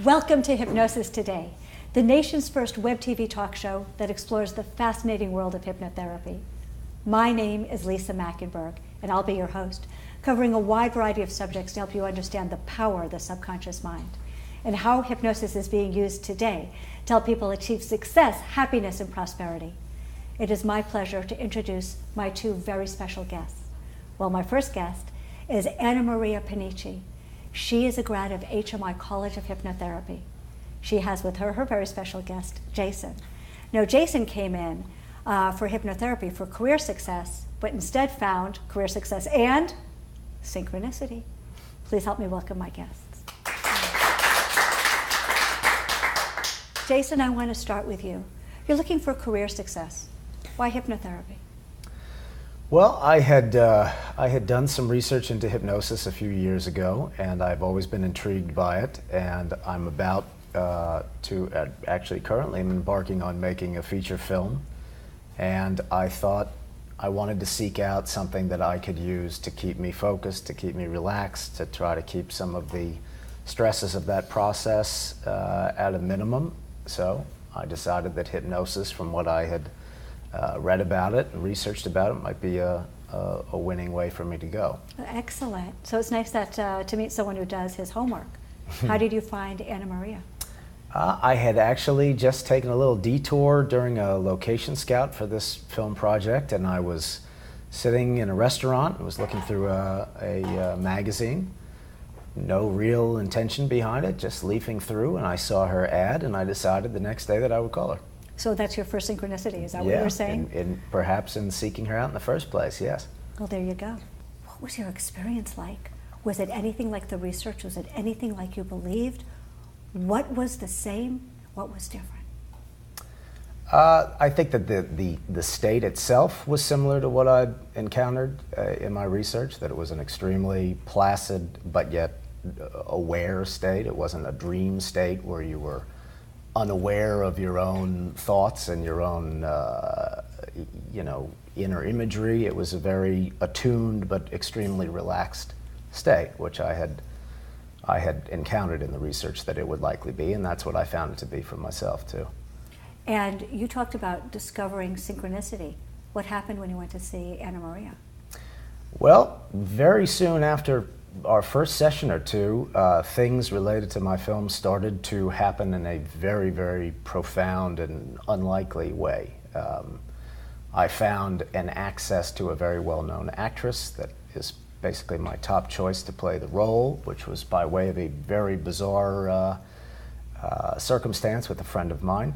Welcome to Hypnosis Today, the nation's first web TV talk show that explores the fascinating world of hypnotherapy. My name is Lisa Mackenberg, and I'll be your host, covering a wide variety of subjects to help you understand the power of the subconscious mind and how hypnosis is being used today to help people achieve success, happiness, and prosperity. It is my pleasure to introduce my two very special guests. Well, my first guest is Anna Maria Panici. She is a grad of HMI College of Hypnotherapy. She has with her very special guest, Jason. Now, Jason came in for hypnotherapy for career success, but instead found career success and synchronicity. Please help me welcome my guests. Jason, I want to start with you. You're looking for career success. Why hypnotherapy? Well, I had done some research into hypnosis a few years ago, and I've always been intrigued by it. And I'm about actually currently I'm embarking on making a feature film. And I thought I wanted to seek out something that I could use to keep me focused, to keep me relaxed, to try to keep some of the stresses of that process at a minimum. So I decided that hypnosis, from what I had read about it and researched about it, might be a winning way for me to go. Excellent. So it's nice that to meet someone who does his homework. How did you find Anna Maria? I had actually just taken a little detour during a location scout for this film project, and I was sitting in a restaurant and was looking through a magazine. No real intention behind it, just leafing through, and I saw her ad, and I decided the next day that I would call her. So that's your first synchronicity, is that what you were saying? Perhaps in seeking her out in the first place, yes. Well, there you go. What was your experience like? Was it anything like the research? Was it anything like you believed? What was the same? What was different? I think that the state itself was similar to what I'd encountered in my research, that it was an extremely placid but yet aware state. It wasn't a dream state where you were unaware of your own thoughts and your own inner imagery. It was a very attuned but extremely relaxed state, which I had encountered in the research that it would likely be, and that's what I found it to be for myself too. And you talked about discovering synchronicity. What happened when you went to see Anna Maria? Well, very soon after our first session or two, things related to my film started to happen in a very, very profound and unlikely way. I found an access to a very well-known actress that is basically my top choice to play the role, which was by way of a very bizarre circumstance with a friend of mine.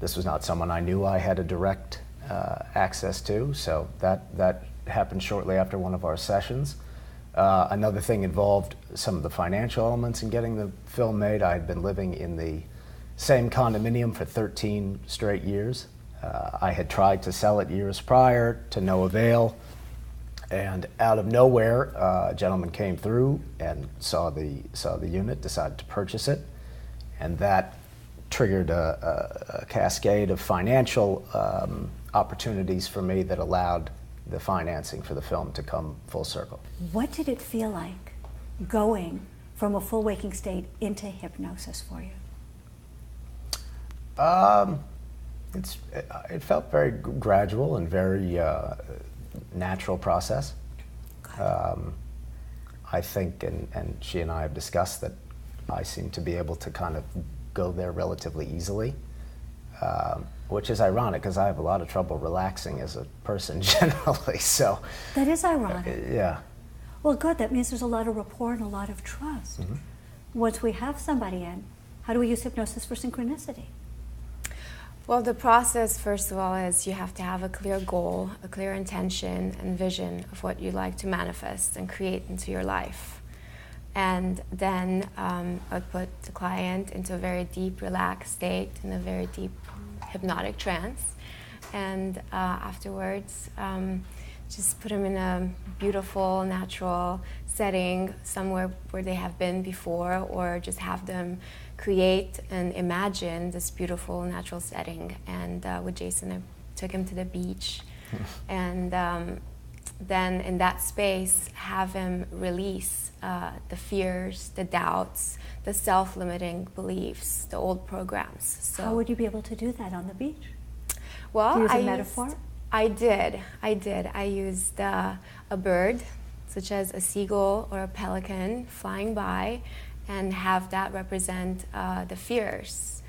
This was not someone I knew I had a direct access to, so that happened shortly after one of our sessions. Another thing involved some of the financial elements in getting the film made. I had been living in the same condominium for 13 straight years. I had tried to sell it years prior, to no avail. And out of nowhere, a gentleman came through and saw the unit, decided to purchase it, and that triggered a cascade of financial opportunities for me that allowed the financing for the film to come full circle. What did it feel like going from a full waking state into hypnosis for you? It felt very gradual and very natural process. I think, and she and I have discussed, that I seem to be able to kind of go there relatively easily, which is ironic because I have a lot of trouble relaxing as a person generally. So that is ironic. Yeah. Well, good. That means there's a lot of rapport and a lot of trust. Mm-hmm. Once we have somebody in, how do we use hypnosis for synchronicity? Well, the process, first of all, is you have to have a clear goal, a clear intention and vision of what you'd like to manifest and create into your life. And then I would put the client into a very deep, relaxed state, in a very deep hypnotic trance. And afterwards, just put them in a beautiful, natural setting, somewhere where they have been before, or just have them create and imagine this beautiful natural setting. And with Jason, I took him to the beach, and then in that space, have him release the fears, the doubts, the self-limiting beliefs, the old programs. So, how would you be able to do that on the beach? well, Do you use I a metaphor? I did. I used a bird, such as a seagull or a pelican, flying by, and have that represent the fears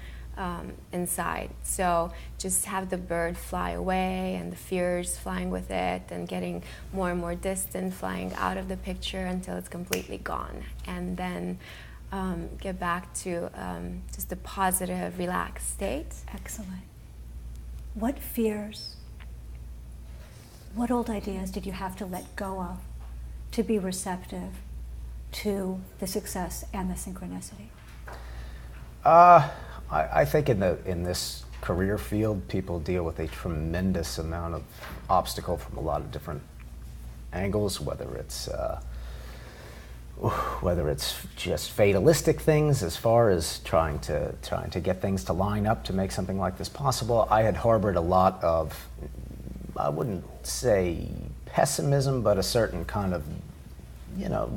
inside. So just have the bird fly away and the fears flying with it, and getting more and more distant, flying out of the picture until it's completely gone. And then get back to just a positive, relaxed state. Excellent. What fears, what old ideas did you have to let go of to be receptive to the success and the synchronicity? I think in this career field, people deal with a tremendous amount of obstacle from a lot of different angles, whether it's just fatalistic things as far as trying to get things to line up to make something like this possible. I had harbored a lot of, I wouldn't say pessimism, but a certain kind of,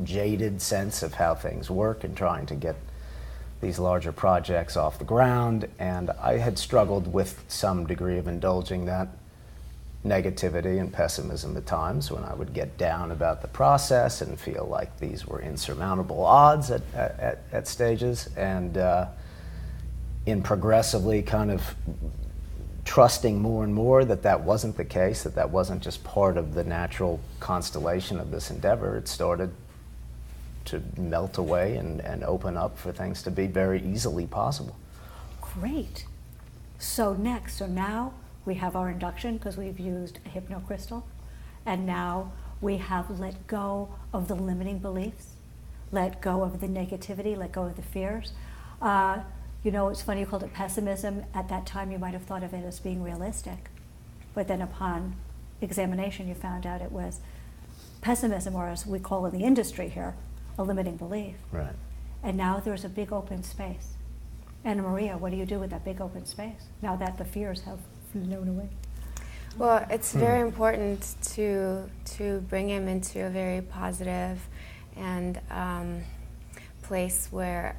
jaded sense of how things work and trying to get these larger projects off the ground. And I had struggled with some degree of indulging that negativity and pessimism at times when I would get down about the process and feel like these were insurmountable odds at stages. And in progressively kind of trusting more and more that wasn't the case, that wasn't just part of the natural constellation of this endeavor, it started to melt away and open up for things to be very easily possible. Great. So now we have our induction because we've used a hypnocrystal, and now we have let go of the limiting beliefs, let go of the negativity, let go of the fears. It's funny you called it pessimism. At that time you might have thought of it as being realistic, but then upon examination you found out it was pessimism, or as we call in the industry here, a limiting belief. Right. And now there's a big open space. Anna Maria, what do you do with that big open space now that the fears have flown away? Well, it's very important to bring him into a very positive and place where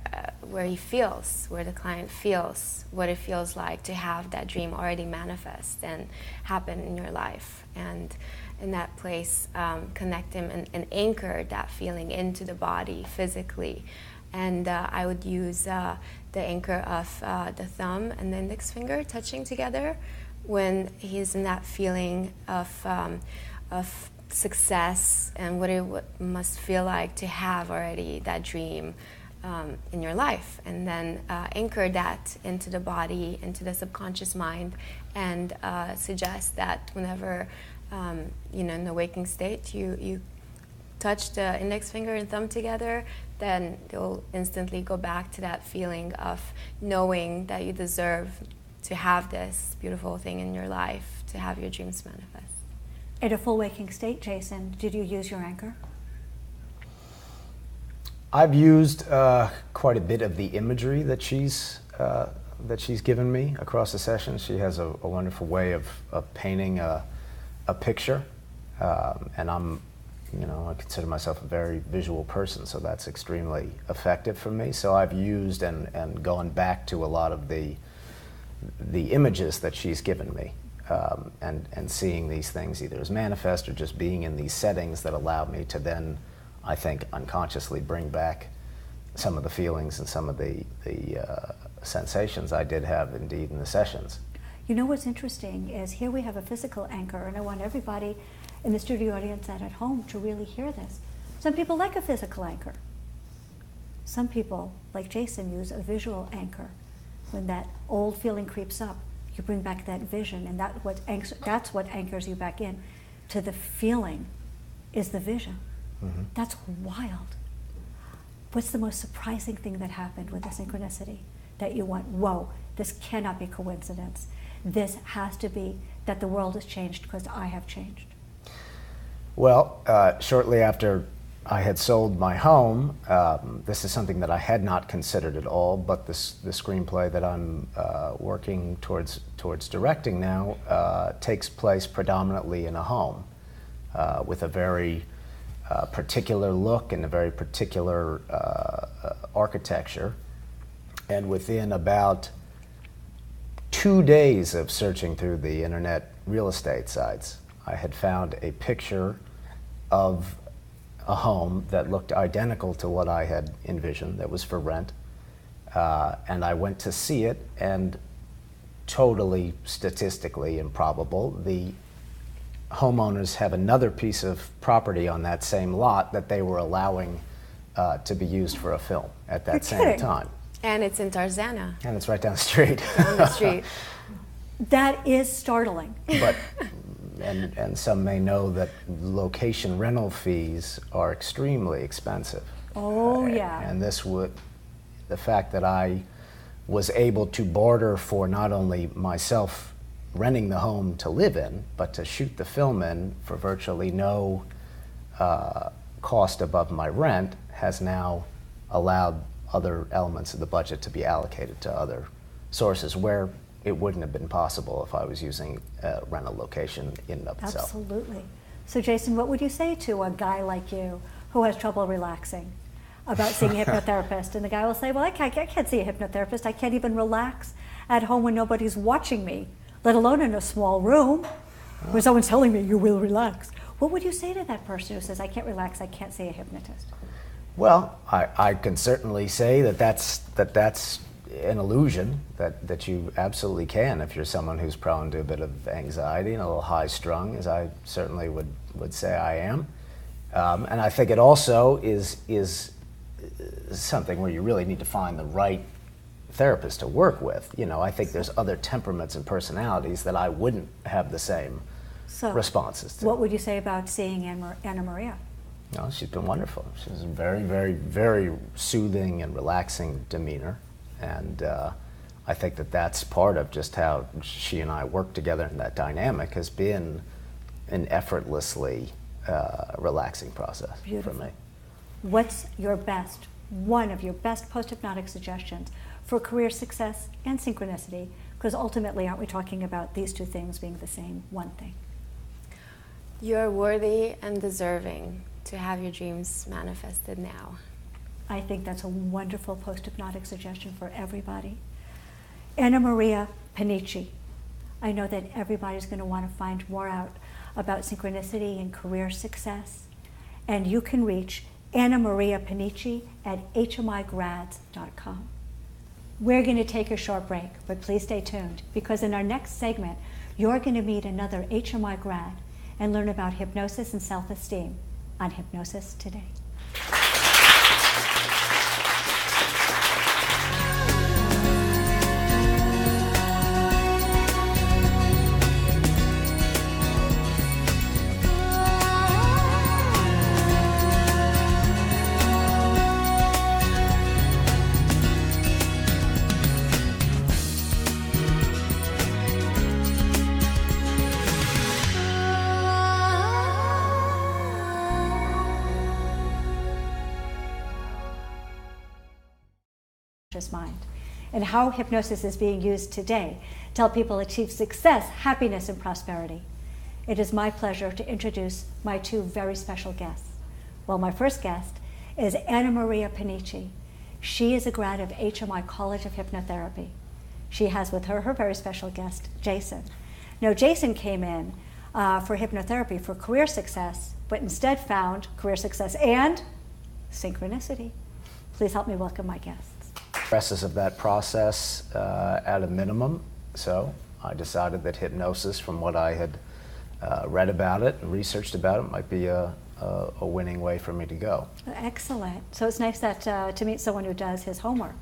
he feels, where the client feels what it feels like to have that dream already manifest and happen in your life. And in that place, connect him and anchor that feeling into the body physically. And I would use the anchor of the thumb and the index finger touching together when he's in that feeling of success and what it must feel like to have already that dream in your life. And then anchor that into the body, into the subconscious mind, and suggest that whenever in the waking state you touch the index finger and thumb together, then you'll instantly go back to that feeling of knowing that you deserve to have this beautiful thing in your life, to have your dreams manifest. In a full waking state, Jason, did you use your anchor? I've used quite a bit of the imagery that she's given me across the session. She has a wonderful way of painting a picture, and I consider myself a very visual person, so that's extremely effective for me. So I've used and gone back to a lot of the images that she's given me, and seeing these things either as manifest or just being in these settings that allow me to then, I think, unconsciously bring back some of the feelings and some of the sensations I did have indeed in the sessions. You know what's interesting is here we have a physical anchor, and I want everybody in the studio audience and at home to really hear this. Some people like a physical anchor. Some people, like Jason, use a visual anchor. When that old feeling creeps up, you bring back that vision, and that's what anchors you back in to the feeling is the vision. Mm-hmm. That's wild. What's the most surprising thing that happened with the synchronicity? That you went, whoa, this cannot be coincidence. This has to be that the world has changed because I have changed. Well, shortly after I had sold my home, this is something that I had not considered at all, but the screenplay that I'm working towards directing now takes place predominantly in a home. with a very particular look and a very particular architecture. And within about 2 days of searching through the internet real estate sites, I had found a picture of a home that looked identical to what I had envisioned, that was for rent. And I went to see it, and totally statistically improbable, the homeowners have another piece of property on that same lot that they were allowing to be used for a film at that same time. And it's in Tarzana. And it's right down the street. Down the street. That is startling. But, and some may know that location rental fees are extremely expensive. Oh, yeah. And this would, the fact that I was able to barter for not only myself renting the home to live in, but to shoot the film in for virtually no cost above my rent, has now allowed other elements of the budget to be allocated to other sources where it wouldn't have been possible if I was using a rental location in and of itself. Absolutely. So Jason, what would you say to a guy like you who has trouble relaxing about seeing a hypnotherapist? And the guy will say, well, I can't see a hypnotherapist. I can't even relax at home when nobody's watching me, let alone in a small room where someone's telling me you will relax. What would you say to that person who says, I can't relax, I can't see a hypnotist? Well, I can certainly say that that's an illusion, that you absolutely can if you're someone who's prone to a bit of anxiety and a little high-strung, as I certainly would say I am. And I think it also is something where you really need to find the right therapist to work with. You know, I think there's other temperaments and personalities that I wouldn't have the same responses to. What would you say about seeing Anna Maria? No, she's been wonderful. She's a very, very, very soothing and relaxing demeanor. And I think that that's part of just how she and I work together, and that dynamic has been an effortlessly relaxing process for me. What's your best, one of your best post-hypnotic suggestions for career success and synchronicity? Because ultimately, aren't we talking about these two things being the same one thing? You're worthy and deserving to have your dreams manifested now. I think that's a wonderful post-hypnotic suggestion for everybody. Anna Maria Panici. I know that everybody's going to want to find more out about synchronicity and career success. And you can reach Anna Maria Panici at hmigrads.com. We're going to take a short break, but please stay tuned, because in our next segment, you're going to meet another HMI grad and learn about hypnosis and self-esteem on Hypnosis Today. Mind, and how hypnosis is being used today to help people achieve success, happiness, and prosperity. It is my pleasure to introduce my two very special guests. Well, my first guest is Anna Maria Panici. She is a grad of HMI College of Hypnotherapy. She has with her her very special guest, Jason. Now, Jason came in for hypnotherapy for career success, but instead found career success and synchronicity. Please help me welcome my guests. Stresses of that process at a minimum, so I decided that hypnosis, from what I had read about it and researched about it, might be a winning way for me to go. Excellent. So it's nice that to meet someone who does his homework.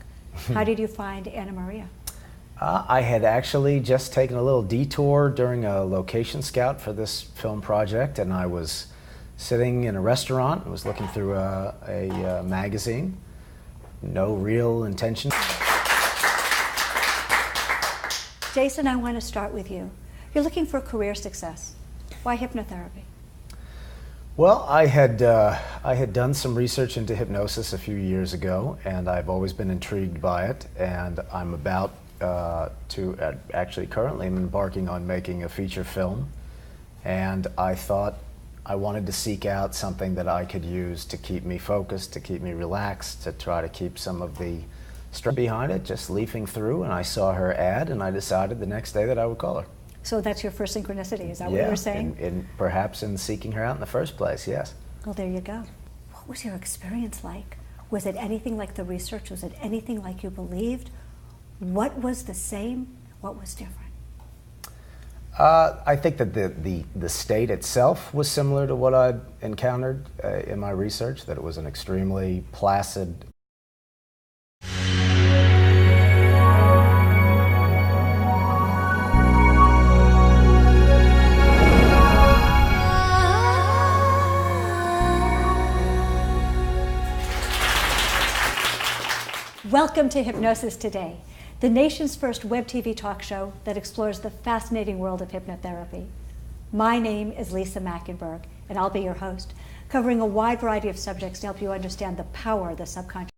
How did you find Anna Maria? I had actually just taken a little detour during a location scout for this film project, and I was sitting in a restaurant and was looking through a magazine. No real intention. Jason, I want to start with you. You're looking for career success. Why hypnotherapy? Well, I had done some research into hypnosis a few years ago, and I've always been intrigued by it. And I'm about actually currently I'm embarking on making a feature film. And I thought I wanted to seek out something that I could use to keep me focused, to keep me relaxed, to try to keep some of the stress behind it, just leafing through, and I saw her ad, and I decided the next day that I would call her. So that's your first synchronicity, is that what you were saying? Perhaps in seeking her out in the first place, yes. Well, there you go. What was your experience like? Was it anything like the research? Was it anything like you believed? What was the same? What was different? I think that the state itself was similar to what I'd encountered in my research, that it was an extremely placid. Welcome to Hypnosis Today, the nation's first web TV talk show that explores the fascinating world of hypnotherapy. My name is Lisa Mackenberg, and I'll be your host, covering a wide variety of subjects to help you understand the power of the subconscious.